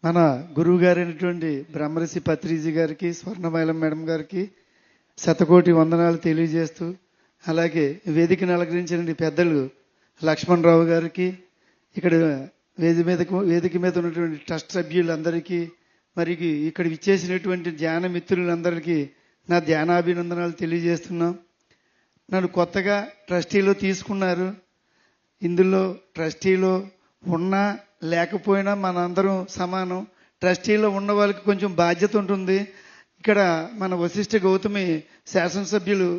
మన గురువు గారైనటువంటి బ్రహ్మర్షి పత్రిజీ గారికి, స్వర్ణమైలం మేడం గారికి శతకోటి వందనాలు తెలియజేస్తూ, అలాగే వేదికను అలంకరించిన పెద్దలు లక్ష్మణరావు గారికి, ఇక్కడ వేదిక మీద ఉన్నటువంటి ట్రస్ట్ సభ్యులందరికీ, మరి ఇక్కడ విచ్చేసినటువంటి ధ్యాన మిత్రులందరికీ నా ధ్యానాభినందనాలు తెలియజేస్తున్నాం. నన్ను కొత్తగా ట్రస్టీలో తీసుకున్నారు. ఇందులో ట్రస్టీలో ఉన్నా లేకపోయినా మనందరం సమానం. ట్రస్టీలో ఉన్న వాళ్ళకి కొంచెం బాధ్యత ఉంటుంది. ఇక్కడ మన వశిష్ఠ గౌతమి శాసనసభ్యులు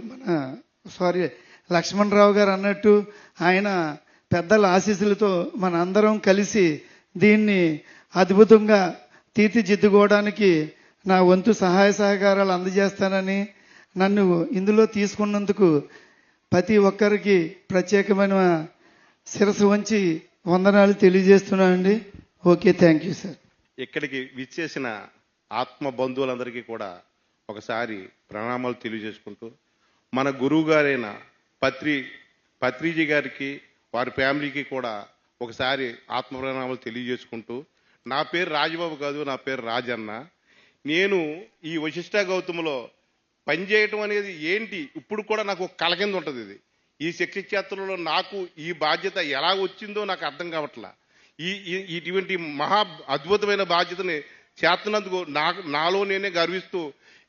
లక్ష్మణరావు గారు అన్నట్టు ఆయన పెద్దల ఆశీస్సులతో మన అందరం కలిసి దీన్ని అద్భుతంగా తీర్చిదిద్దుకోవడానికి నా వంతు సహాయ సహకారాలు అందజేస్తానని, నన్ను ఇందులో తీసుకున్నందుకు ప్రతి ఒక్కరికి ప్రత్యేకమైన శిరస్సు వంచి వందనాలు తెలియజేస్తున్నానండి. Okay, thank you sir. ఇక్కడికి విచ్చేసిన ఆత్మ బంధువులందరికీ కూడా ఒకసారి ప్రణామాలు తెలియజేసుకుంటూ, మన గురువు గారైన పత్రిజీ గారికి, వారి ఫ్యామిలీకి కూడా ఒకసారి ఆత్మ ప్రణామాలు తెలియజేసుకుంటూ, నా పేరు రాజబాబు కాదు, నా పేరు రాజన్న. నేను ఈ వశిష్ఠ గౌతములో పనిచేయటం అనేది ఏంటి ఇప్పుడు కూడా నాకు కల కింద ఉంటుంది. ఈ శిక్ష క్షేత్రంలో నాకు ఈ బాధ్యత ఎలా వచ్చిందో నాకు అర్థం కావట్లా. ఇటువంటి మహా అద్భుతమైన బాధ్యతని చేస్తున్నందుకు నాలో నేనే గర్విస్తూ,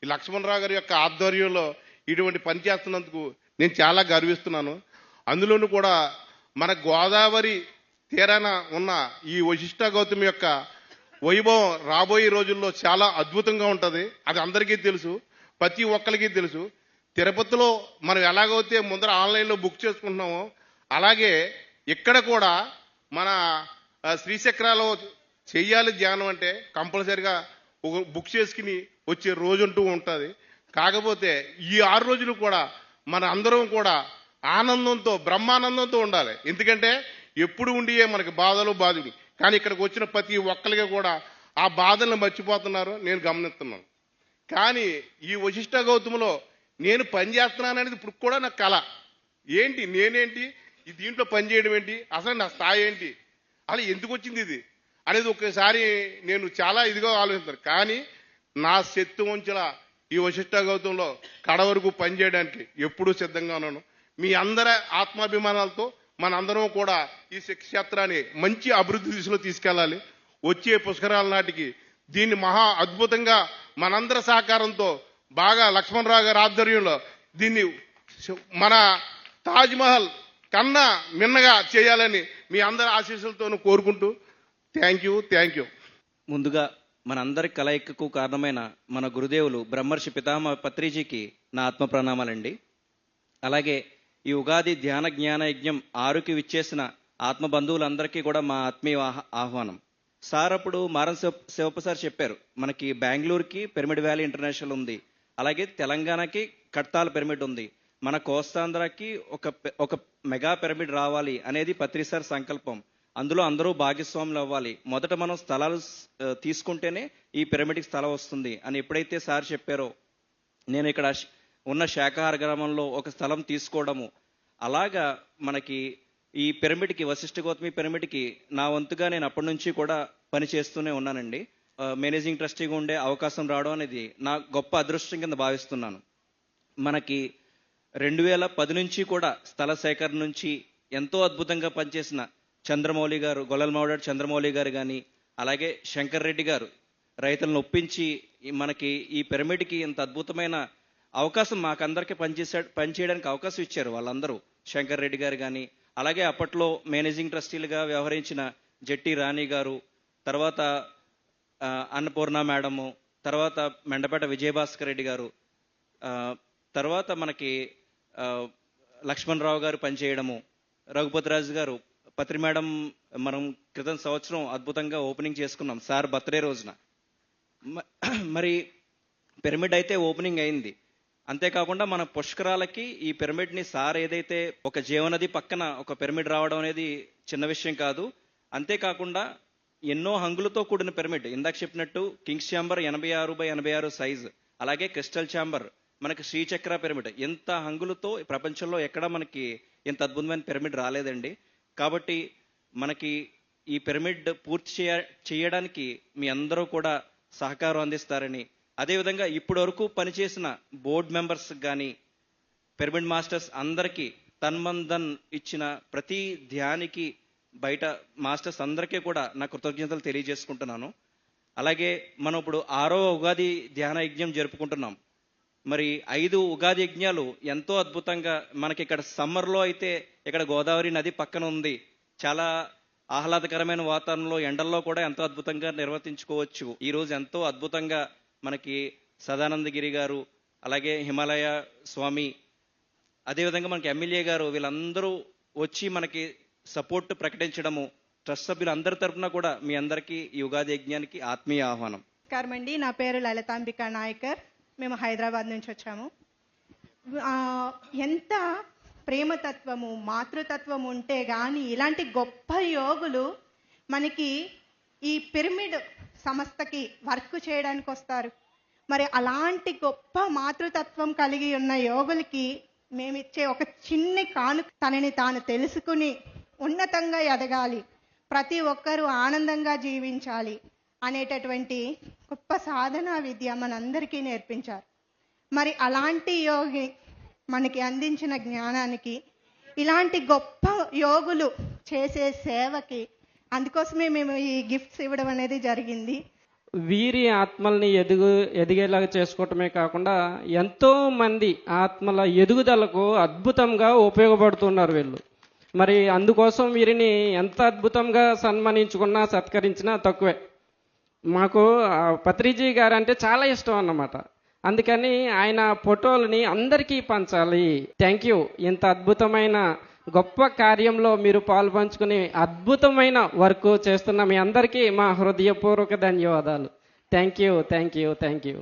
ఈ లక్ష్మణరావు గారి యొక్క ఆధ్వర్యంలో ఇటువంటి పని చేస్తున్నందుకు నేను చాలా గర్విస్తున్నాను. అందులోనూ కూడా మన గోదావరి తీరాన ఉన్న ఈ వశిష్ఠ గౌతమి యొక్క వైభవం రాబోయే రోజుల్లో చాలా అద్భుతంగా ఉంటుంది. అది అందరికీ తెలుసు, ప్రతి ఒక్కరికి తెలుసు. తిరుపతిలో మనం ఎలాగైతే ముందర ఆన్లైన్లో బుక్ చేసుకుంటున్నామో, అలాగే ఇక్కడ కూడా మన శ్రీచక్రాలో చెయ్యాలి ధ్యానం అంటే కంపల్సరిగా ఒక బుక్ చేసుకుని వచ్చే రోజుంటూ ఉంటుంది. కాకపోతే ఈ 6 రోజులు కూడా మన అందరం కూడా ఆనందంతో, బ్రహ్మానందంతో ఉండాలి. ఎందుకంటే ఎప్పుడు ఉండియే మనకి బాధలు, కానీ ఇక్కడికి వచ్చిన ప్రతి ఒక్కరికి కూడా ఆ బాధలను మర్చిపోతున్నారు, నేను గమనిస్తున్నాను. కానీ ఈ వశిష్ఠ గౌతములో నేను పనిచేస్తున్నాను అనేది ఇప్పుడు కూడా నాకు కళ. ఏంటి నేనేంటి ఈ దీంట్లో పనిచేయడం ఏంటి, అసలు నా స్థాయి ఏంటి, అలా ఎందుకు వచ్చింది ఇది అనేది ఒక్కసారి నేను చాలా ఇదిగా ఆలోచిస్తాను. కానీ నా శక్తి వంచుల ఈ వశిష్ఠ గౌతంలో కడ వరకు పనిచేయడానికి ఎప్పుడూ సిద్ధంగా ఉన్నాను. మీ అందరి ఆత్మాభిమానాలతో మనందరం కూడా ఈ క్షేత్రాన్ని మంచి అభివృద్ధి దిశలో తీసుకెళ్ళాలి. వచ్చే పుష్కరాల నాటికి దీన్ని మహా అద్భుతంగా మనందరి సహకారంతో బాగా లక్ష్మణరావు గారి ఆధ్వర్యంలో దీన్ని మన తాజ్మహల్ కన్నా మిన్నగా చేయాలని మీ అందరి ఆశీస్సులతోనూ కోరుకుంటూ థ్యాంక్ యూ. ముందుగా మనందరి కలయికకు కారణమైన మన గురుదేవులు బ్రహ్మర్షి పితామహ పత్రిజీకి నా ఆత్మ ప్రణామాలండి. అలాగే ఈ ఉగాది ధ్యాన జ్ఞాన యజ్ఞం 6కి విచ్చేసిన ఆత్మ బంధువులందరికీ కూడా మా ఆత్మీయ ఆహ్వానం. సార్ అప్పుడు మారం శివప్రసాద్ చెప్పారు, మనకి బెంగళూరుకి పిరమిడ్ వ్యాలీ ఇంటర్నేషనల్ ఉంది, అలాగే తెలంగాణకి కట్తాల పిరమిడ్ ఉంది, మన కోస్తాంధ్రకి ఒక మెగా పిరమిడ్ రావాలి అనేది పత్రిసార్ సంకల్పం. అందులో అందరూ భాగస్వాములు అవ్వాలి, మొదట మనం స్థలాలు తీసుకుంటేనే ఈ పిరమిడ్కి స్థలం వస్తుంది అని ఎప్పుడైతే సార్ చెప్పారో, నేను ఇక్కడ ఉన్న శాఖాహార గ్రామంలో ఒక స్థలం తీసుకోవడము, అలాగా మనకి ఈ పిరమిడ్కి, వశిష్ఠ గౌతమి పిరమిడ్కి నా వంతుగా నేను అప్పటి నుంచి కూడా పనిచేస్తూనే ఉన్నానండి. మేనేజింగ్ ట్రస్టీగా ఉండే అవకాశం రావడం అనేది నా గొప్ప అదృష్టం కింద భావిస్తున్నాను. మనకి 2010 నుంచి కూడా స్థల సేకరణ నుంచి ఎంతో అద్భుతంగా పనిచేసిన చంద్రమౌళి గారు, గొల్లలమావిడాడు చంద్రమౌళి గారు కానీ, అలాగే శంకర్ రెడ్డి గారు రైతులను ఒప్పించి మనకి ఈ పిరమిడ్కి ఇంత అద్భుతమైన అవకాశం మాకందరికీ పనిచేయడానికి అవకాశం ఇచ్చారు వాళ్ళందరూ. శంకర్ రెడ్డి గారు కానీ, అలాగే అప్పట్లో మేనేజింగ్ ట్రస్టీలుగా వ్యవహరించిన జట్టి రాణి గారు, తర్వాత అన్నపూర్ణ మేడము, తర్వాత మెండపేట విజయభాస్కర్ రెడ్డి గారు, తర్వాత మనకి లక్ష్మణరావు గారు పనిచేయడము, రఘుపతిరాజు గారు, పత్రి మేడం మనం క్రితం సంవత్సరం అద్భుతంగా ఓపెనింగ్ చేసుకున్నాం సార్ బర్త్డే రోజున. మరి పిరమిడ్ అయితే ఓపెనింగ్ అయింది. అంతేకాకుండా మన పుష్కరాలకి ఈ పిరమిడ్ని సార్ ఏదైతే ఒక జీవనది పక్కన ఒక పిరమిడ్ రావడం అనేది చిన్న విషయం కాదు. అంతేకాకుండా ఎన్నో హంగులతో కూడిన పిరమిడ్, ఇందాక చెప్పినట్టు కింగ్స్ ఛాంబర్ 86x86 సైజు, అలాగే క్రిస్టల్ ఛాంబర్, మనకి శ్రీచక్ర పిరమిడ్, ఎంత హంగులతో ప్రపంచంలో ఎక్కడ మనకి ఇంత అద్భుతమైన పిరమిడ్ రాలేదండి. కాబట్టి మనకి ఈ పిరమిడ్ పూర్తి చేయడానికి మీ అందరూ కూడా సహకారం అందిస్తారని, అదేవిధంగా ఇప్పటి వరకు పనిచేసిన బోర్డు మెంబర్స్ కానీ పిరమిడ్ మాస్టర్స్ అందరికీ తన్మందన్ ఇచ్చిన ప్రతి ధ్యానికి బయట మాస్టర్స్ అందరికీ కూడా నా కృతజ్ఞతలు తెలియజేసుకుంటున్నాను. అలాగే మనం ఇప్పుడు 6వ ఉగాది ధ్యాన యజ్ఞం జరుపుకుంటున్నాం. మరి 5 ఉగాది యజ్ఞాలు ఎంతో అద్భుతంగా మనకి ఇక్కడ సమ్మర్లో అయితే ఇక్కడ గోదావరి నది పక్కన ఉంది, చాలా ఆహ్లాదకరమైన వాతావరణంలో ఎండల్లో కూడా ఎంతో అద్భుతంగా నిర్వర్తించుకోవచ్చు. ఈ రోజు ఎంతో అద్భుతంగా మనకి సదానందగిరి గారు, అలాగే హిమాలయ స్వామి, అదేవిధంగా మనకి ఎమ్మెల్యే గారు వీళ్ళందరూ వచ్చి మనకి సపోర్ట్ ప్రకటించడము, ట్రస్ట్ సభ్యులు అందరి తరఫున కూడా మీ అందరికీ ఈ ఉగాది యజ్ఞానికి ఆత్మీయ ఆహ్వానం. నమస్కారం అండి, నా పేరు లలితాంబిక నాయకర్. మేము హైదరాబాద్ నుంచి వచ్చాము. ఎంత ప్రేమతత్వము, మాతృతత్వం ఉంటే కానీ ఇలాంటి గొప్ప యోగులు మనకి ఈ పిరమిడ్ సంస్థకి వర్క్ చేయడానికి వస్తారు. మరి అలాంటి గొప్ప మాతృతత్వం కలిగి ఉన్న యోగులకి మేమిచ్చే ఒక చిన్ని కానుక, తనని తాను తెలుసుకుని ఉన్నతంగా ఎదగాలి, ప్రతి ఒక్కరూ ఆనందంగా జీవించాలి అనేటటువంటి గొప్ప సాధనా విద్య మనందరికీ నేర్పించారు. మరి అలాంటి యోగి మనకి అందించిన జ్ఞానానికి, ఇలాంటి గొప్ప యోగులు చేసే సేవకి, అందుకోసమే మేము ఈ గిఫ్ట్స్ ఇవ్వడం అనేది జరిగింది. వీరి ఆత్మల్ని ఎదిగేలాగా చేసుకోవటమే కాకుండా ఎంతో మంది ఆత్మల ఎదుగుదలకు అద్భుతంగా ఉపయోగపడుతున్నారు వీళ్ళు. మరి అందుకోసం వీరిని ఎంత అద్భుతంగా సన్మానించుకున్నా సత్కరించినా తక్కువే. మాకు పత్రిజీ గారు అంటే చాలా ఇష్టం అన్నమాట. అందుకని ఆయన ఫోటోలని అందరికీ పంచాలి. Thank you. ఇంత అద్భుతమైన గొప్ప కార్యంలో మీరు పాల్పంచుకుని అద్భుతమైన వర్క్ చేస్తున్న మీ అందరికీ మా హృదయపూర్వక ధన్యవాదాలు. Thank you.